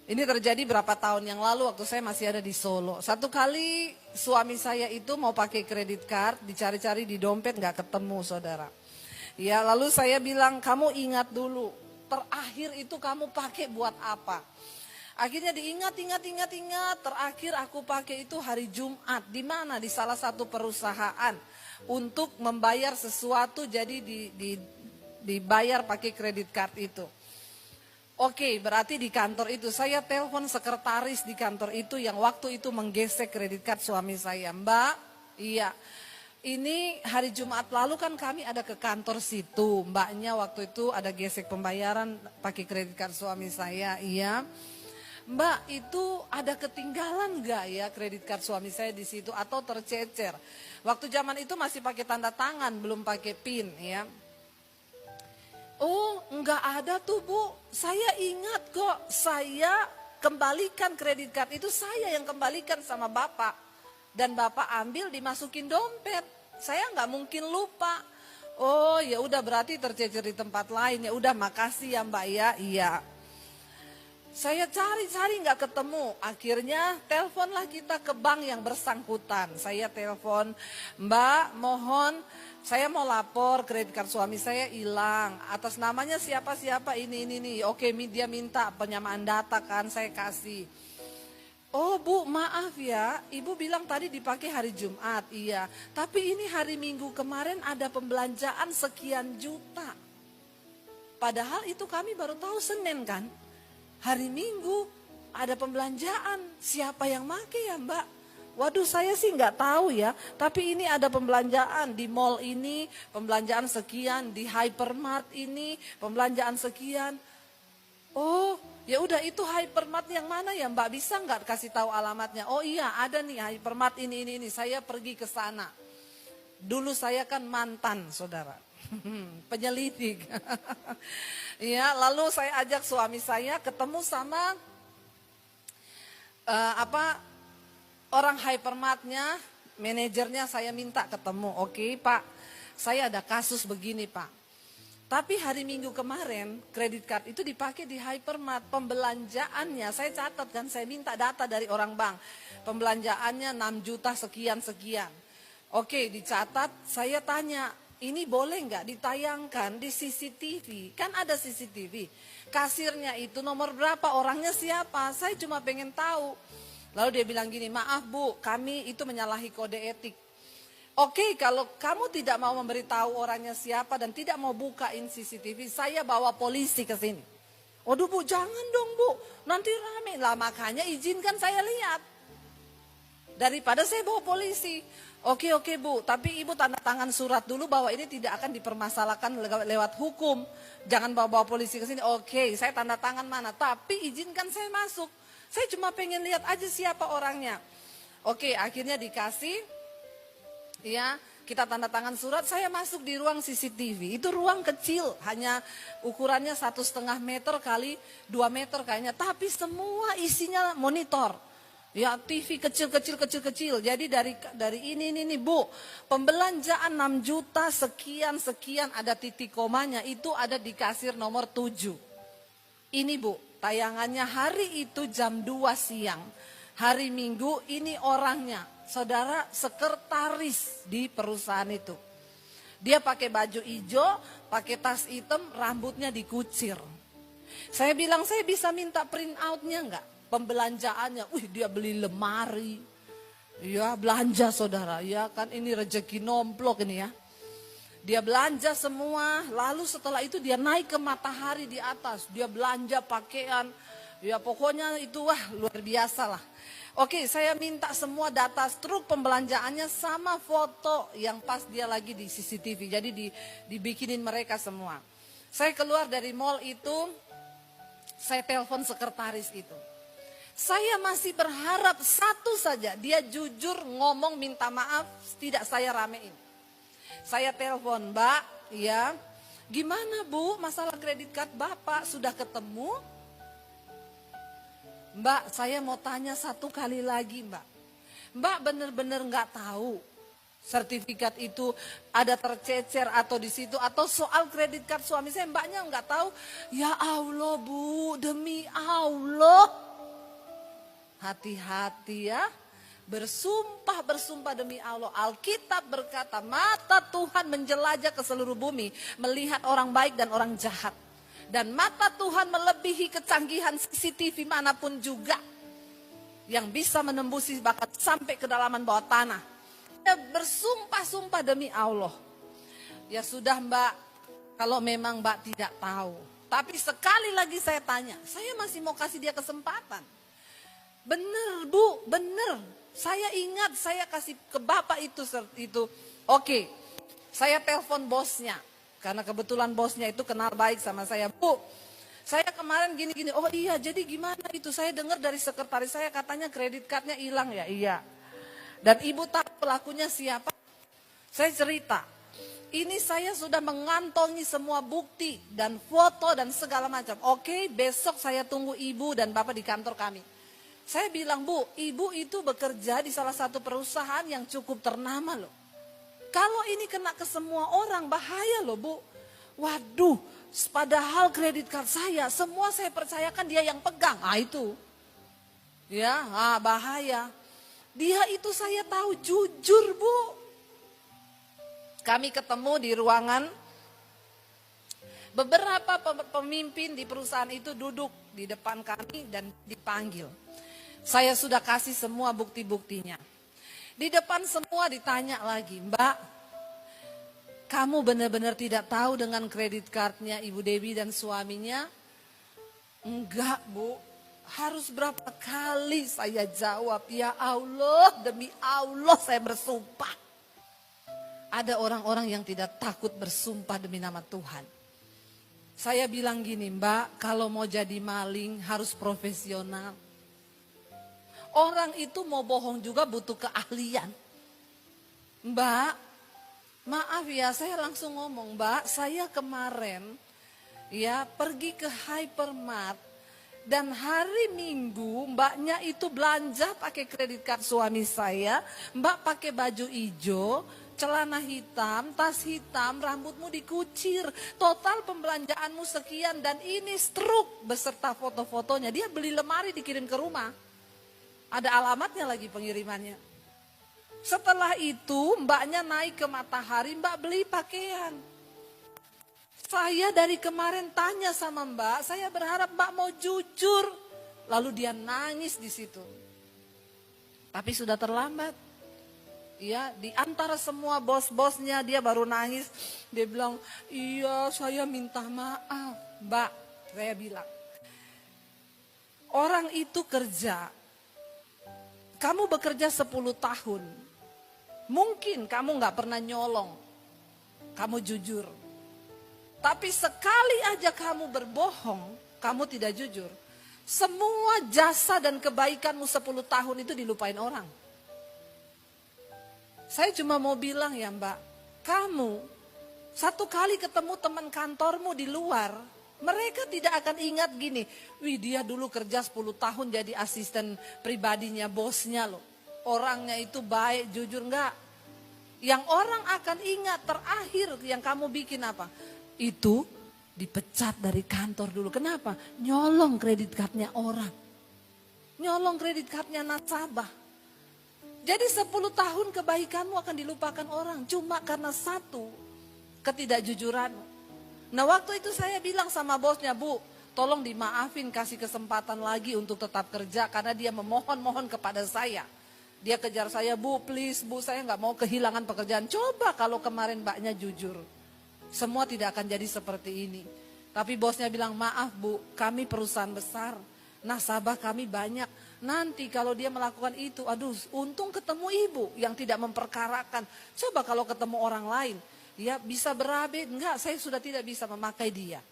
Ini terjadi berapa tahun yang lalu waktu saya masih ada di Solo. Satu kali suami saya itu mau pakai kredit card, dicari-cari di dompet nggak ketemu saudara. Ya lalu saya bilang kamu ingat dulu, terakhir itu kamu pakai buat apa? Akhirnya ingat, terakhir aku pakai itu hari Jumat. Di mana? Di salah satu perusahaan untuk membayar sesuatu jadi dibayar pakai kredit card itu. Oke, berarti di kantor itu saya telepon sekretaris di kantor itu yang waktu itu menggesek kredit card suami saya. Mbak, iya. Ini hari Jumat lalu kan kami ada ke kantor situ. Mbaknya waktu itu ada gesek pembayaran pakai kredit card suami saya. Iya. Mbak, itu ada ketinggalan nggak ya kredit card suami saya di situ atau tercecer? Waktu zaman itu masih pakai tanda tangan, belum pakai PIN ya. Oh, enggak ada tuh Bu. Saya ingat kok, saya kembalikan kredit card itu saya yang kembalikan sama Bapak. Dan Bapak ambil dimasukin dompet. Saya enggak mungkin lupa. Oh, ya udah berarti tercecer di tempat lain. Ya udah makasih ya Mbak ya. Iya. Saya cari-cari enggak ketemu. Akhirnya teleponlah kita ke bank yang bersangkutan. Saya telepon, Mbak mohon saya mau lapor kredit card suami saya hilang. Atas namanya siapa-siapa ini. Oke, dia minta penyamaan data kan saya kasih. Oh Bu maaf ya, Ibu bilang tadi dipakai hari Jumat. Iya, tapi ini hari Minggu kemarin ada pembelanjaan sekian juta. Padahal itu kami baru tahu Senin kan. Hari Minggu ada pembelanjaan. Siapa yang make ya Mbak? Waduh saya sih nggak tahu ya, tapi ini ada pembelanjaan di mall ini, pembelanjaan sekian, di hypermart ini, pembelanjaan sekian. Oh ya udah itu hypermart yang mana ya Mbak, bisa nggak kasih tahu alamatnya? Oh iya ada nih hypermart ini, saya pergi ke sana. Dulu saya kan mantan saudara, penyelidik. Ya lalu saya ajak suami saya ketemu sama orang hypermartnya, manajernya saya minta ketemu. Oke Pak, saya ada kasus begini Pak. Tapi hari Minggu kemarin kredit card itu dipakai di hypermart. Pembelanjaannya saya catat kan, saya minta data dari orang bank. Pembelanjaannya 6 juta sekian. Oke dicatat, saya tanya ini boleh nggak ditayangkan di CCTV? Kan ada CCTV. Kasirnya itu nomor berapa, orangnya siapa, saya cuma pengen tahu. Lalu dia bilang gini, maaf Bu, kami itu menyalahi kode etik. Oke, kalau kamu tidak mau memberitahu orangnya siapa dan tidak mau bukain CCTV, saya bawa polisi ke sini. Waduh Bu, jangan dong Bu, nanti rame. Lah makanya izinkan saya lihat. Daripada saya bawa polisi. Oke Bu, tapi Ibu tanda tangan surat dulu bahwa ini tidak akan dipermasalahkan lewat hukum. Jangan bawa polisi ke sini. Oke, saya tanda tangan mana, tapi izinkan saya masuk. Saya cuma pengen lihat aja siapa orangnya. Oke, akhirnya dikasih, ya kita tanda tangan surat. Saya masuk di ruang CCTV. Itu ruang kecil, hanya ukurannya 1,5 meter kali 2 meter kayaknya. Tapi semua isinya monitor. Ya TV kecil. Jadi dari ini Bu, pembelanjaan 6 juta sekian ada titik komanya. Itu ada di kasir nomor 7. Ini Bu. Tayangannya hari itu jam 2 siang. Hari Minggu ini orangnya, saudara sekretaris di perusahaan itu. Dia pakai baju hijau, pakai tas hitam, rambutnya dikucir. Saya bilang saya bisa minta print outnya enggak? Pembelanjaannya, dia beli lemari. Ya belanja saudara, ya kan ini rezeki nomplok ini ya. Dia belanja semua, lalu setelah itu dia naik ke matahari di atas. Dia belanja pakaian, ya pokoknya itu luar biasa lah. Oke, saya minta semua data struk pembelanjaannya sama foto yang pas dia lagi di CCTV. Jadi dibikinin mereka semua. Saya keluar dari mall itu, saya telepon sekretaris itu. Saya masih berharap satu saja, dia jujur ngomong minta maaf, tidak saya ramein. Saya telepon, Mbak, ya, gimana Bu masalah kredit card Bapak sudah ketemu? Mbak, saya mau tanya satu kali lagi Mbak. Mbak benar-benar nggak tahu sertifikat itu ada tercecer atau di situ atau soal kredit card suami saya Mbaknya nggak tahu. Ya Allah Bu, demi Allah. hati-hati ya. Bersumpah demi Allah. Alkitab berkata, mata Tuhan menjelajah ke seluruh bumi, melihat orang baik dan orang jahat. Dan mata Tuhan melebihi kecanggihan CCTV manapun juga, yang bisa menembusi bahkan sampai kedalaman bawah tanah. Dia bersumpah-sumpah demi Allah. Ya sudah Mbak, kalau memang Mbak tidak tahu. Tapi sekali lagi saya tanya, saya masih mau kasih dia kesempatan. Bener Bu, bener. Saya ingat saya kasih ke Bapak itu. Oke, saya telepon bosnya. Karena kebetulan bosnya itu kenal baik sama saya. Bu, saya kemarin gini-gini. Oh iya, jadi gimana itu? Saya dengar dari sekretaris saya katanya kredit cardnya hilang ya. Iya. Dan ibu tahu pelakunya siapa? Saya cerita. Ini saya sudah mengantongi semua bukti dan foto dan segala macam. Oke, besok saya tunggu ibu dan bapak di kantor kami. Saya bilang, Bu, ibu itu bekerja di salah satu perusahaan yang cukup ternama loh. Kalau ini kena ke semua orang bahaya loh Bu. Waduh, padahal kredit card saya, semua saya percayakan dia yang pegang. Ah itu, ya bahaya. Dia itu saya tahu jujur Bu. Kami ketemu di ruangan, beberapa pemimpin di perusahaan itu duduk di depan kami dan dipanggil. Saya sudah kasih semua bukti-buktinya. Di depan semua ditanya lagi, Mbak, kamu benar-benar tidak tahu dengan kredit cardnya Ibu Dewi dan suaminya? Enggak Bu, harus berapa kali saya jawab, ya Allah, demi Allah saya bersumpah. Ada orang-orang yang tidak takut bersumpah demi nama Tuhan. Saya bilang gini, Mbak, kalau mau jadi maling harus profesional. Orang itu mau bohong juga butuh keahlian. Mbak, maaf ya saya langsung ngomong, Mbak, saya kemarin ya pergi ke hypermart dan hari Minggu mbaknya itu belanja pakai kredit card suami saya. Mbak pakai baju hijau, celana hitam, tas hitam, rambutmu dikucir. Total pembelanjaanmu sekian dan ini struk beserta foto-fotonya. Dia beli lemari dikirim ke rumah. Ada alamatnya lagi pengirimannya. Setelah itu mbaknya naik ke Matahari, Mbak beli pakaian. Saya dari kemarin tanya sama Mbak, saya berharap Mbak mau jujur. Lalu dia nangis di situ. Tapi sudah terlambat. Ya, di antara semua bos-bosnya dia baru nangis. Dia bilang, iya saya minta maaf. Mbak, saya bilang, orang itu kerja. Kamu bekerja 10 tahun. Mungkin kamu gak pernah nyolong. Kamu jujur. Tapi sekali aja kamu berbohong, kamu tidak jujur. Semua jasa dan kebaikanmu 10 tahun itu dilupain orang. Saya cuma mau bilang ya Mbak, kamu satu kali ketemu teman kantormu di luar, mereka tidak akan ingat gini, wih dia dulu kerja 10 tahun jadi asisten pribadinya bosnya loh. Orangnya itu baik, jujur enggak. Yang orang akan ingat terakhir yang kamu bikin apa? Itu dipecat dari kantor dulu. Kenapa? Nyolong kredit cardnya orang. Nyolong kredit cardnya nasabah. Jadi 10 tahun kebaikanmu akan dilupakan orang. Cuma karena satu ketidakjujuranmu. Nah waktu itu saya bilang sama bosnya, Bu, tolong dimaafin kasih kesempatan lagi untuk tetap kerja. Karena dia memohon-mohon kepada saya. Dia kejar saya, Bu please, Bu saya gak mau kehilangan pekerjaan. Coba kalau kemarin mbaknya jujur. Semua tidak akan jadi seperti ini. Tapi bosnya bilang, maaf Bu, kami perusahaan besar. Nasabah kami banyak. Nanti kalau dia melakukan itu, aduh untung ketemu ibu yang tidak memperkarakan. Coba kalau ketemu orang lain. Ya bisa berabe, enggak saya sudah tidak bisa memakai dia.